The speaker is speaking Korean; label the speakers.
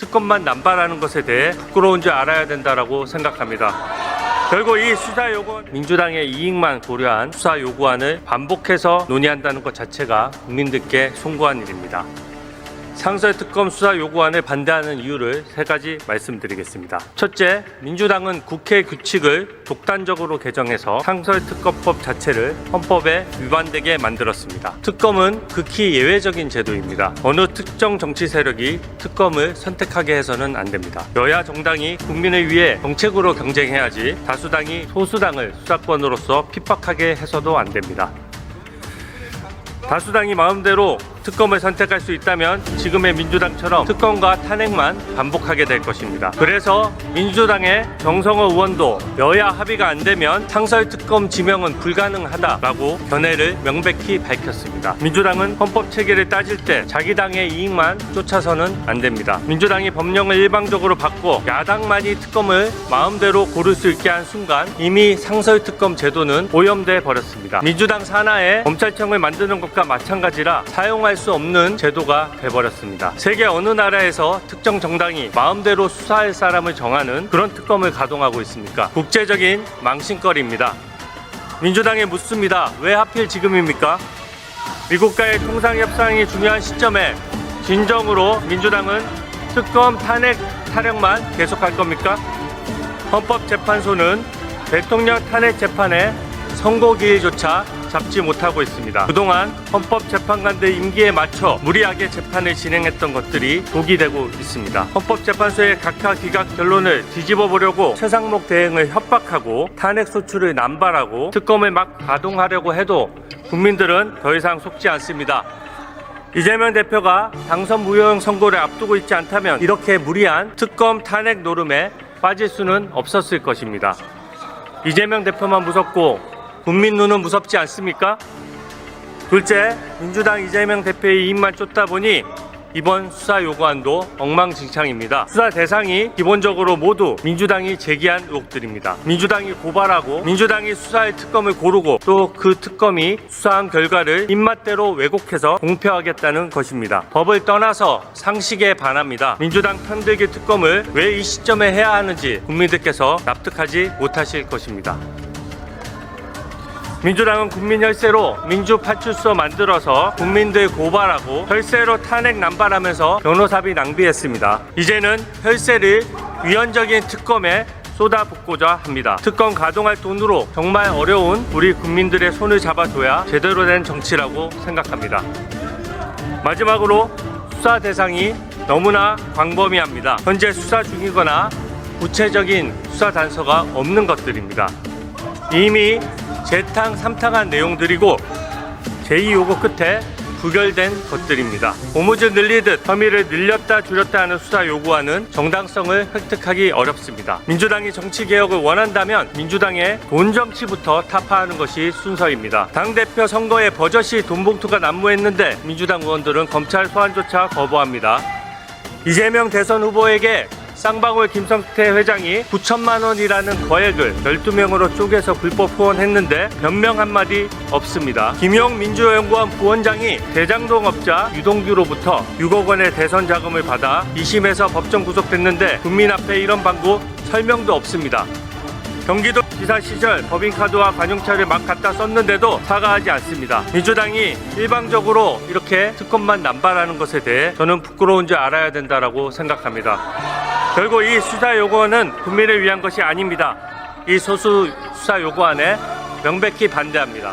Speaker 1: 특검만 남발하는 것에 대해 부끄러운 줄 알아야 된다라고 생각합니다. 결국 이 수사 요구안, 민주당의 이익만 고려한 수사 요구안을 반복해서 논의한다는 것 자체가 국민들께 송구한 일입니다. 상설특검 수사 요구안을 반대하는 이유를 세 가지 말씀드리겠습니다. 첫째, 민주당은 국회 규칙을 독단적으로 개정해서 상설특검법 자체를 헌법에 위반되게 만들었습니다. 특검은 극히 예외적인 제도입니다. 어느 특정 정치 세력이 특검을 선택하게 해서는 안 됩니다. 여야 정당이 국민을 위해 정책으로 경쟁해야지 다수당이 소수당을 수사권으로서 핍박하게 해서도 안 됩니다. 다수당이 마음대로 특검을 선택할 수 있다면 지금의 민주당처럼 특검과 탄핵만 반복하게 될 것입니다. 그래서 민주당의 정성호 의원도 여야 합의가 안 되면 상설특검 지명은 불가능하다라고 견해를 명백히 밝혔습니다. 민주당은 헌법 체계를 따질 때 자기 당의 이익만 쫓아서는 안 됩니다. 민주당이 법령을 일방적으로 바꿔 야당만이 특검을 마음대로 고를 수 있게 한 순간 이미 상설특검 제도는 오염돼 버렸습니다. 민주당 산하에 검찰청을 만드는 것과 마찬가지라 사용할 수 없는 제도가 돼버렸습니다. 세계 어느 나라에서 특정 정당이 마음대로 수사할 사람을 정하는 그런 특검을 가동하고 있습니까? 국제적인 망신거리입니다. 민주당에 묻습니다. 왜 하필 지금입니까? 미국과의 통상협상이 중요한 시점에 진정으로 민주당은 특검 탄핵 타령만 계속할 겁니까? 헌법재판소는 대통령 탄핵 재판의 선고기일조차 잡지 못하고 있습니다. 그동안 헌법재판관들 임기에 맞춰 무리하게 재판을 진행했던 것들이 독이 되고 있습니다. 헌법재판소의 각하 기각 결론을 뒤집어 보려고 최상목 대행을 협박하고 탄핵 소추를 남발하고 특검을 막 가동하려고 해도 국민들은 더 이상 속지 않습니다. 이재명 대표가 당선 무효형 선고를 앞두고 있지 않다면 이렇게 무리한 특검 탄핵 노름에 빠질 수는 없었을 것입니다. 이재명 대표만 무섭고 국민 눈은 무섭지 않습니까? 둘째, 민주당 이재명 대표의 이익만 쫓다 보니 이번 수사 요구안도 엉망진창입니다. 수사 대상이 기본적으로 모두 민주당이 제기한 의혹들입니다. 민주당이 고발하고 민주당이 수사할 특검을 고르고 또 그 특검이 수사한 결과를 입맛대로 왜곡해서 공표하겠다는 것입니다. 법을 떠나서 상식에 반합니다. 민주당 편들기 특검을 왜 이 시점에 해야 하는지 국민들께서 납득하지 못하실 것입니다. 민주당은 국민 혈세로 민주파출소 만들어서 국민들 고발하고 혈세로 탄핵 남발하면서 변호사비 낭비했습니다. 이제는 혈세를 위헌적인 특검에 쏟아붓고자 합니다. 특검 가동할 돈으로 정말 어려운 우리 국민들의 손을 잡아줘야 제대로 된 정치라고 생각합니다. 마지막으로 수사 대상이 너무나 광범위합니다. 현재 수사 중이거나 구체적인 수사 단서가 없는 것들입니다. 이미 재탕, 삼탕한 내용들이고 제2 요구 끝에 부결된 것들입니다. 고무줄 늘리듯 혐의를 늘렸다 줄였다 하는 수사 요구안은 정당성을 획득하기 어렵습니다. 민주당이 정치개혁을 원한다면 민주당의 돈 정치부터 타파하는 것이 순서입니다. 당대표 선거에 버젓이 돈봉투가 난무했는데 민주당 의원들은 검찰 소환조차 거부합니다. 이재명 대선 후보에게 쌍방울 김성태 회장이 9천만 원이라는 거액을 12명으로 쪼개서 불법 후원했는데 변명 한마디 없습니다. 김용 민주연구원 부원장이 대장동 업자 유동규로부터 6억 원의 대선 자금을 받아 2심에서 법정 구속됐는데 국민 앞에 이런 방구 설명도 없습니다. 경기도 지사 시절 법인카드와 관용차를 막 갖다 썼는데도 사과하지 않습니다. 민주당이 일방적으로 이렇게 특검만 남발하는 것에 대해 저는 부끄러운 줄 알아야 된다라고 생각합니다. 결국 이 수사 요구안은 국민을 위한 것이 아닙니다. 이 소수 수사 요구안에 명백히 반대합니다.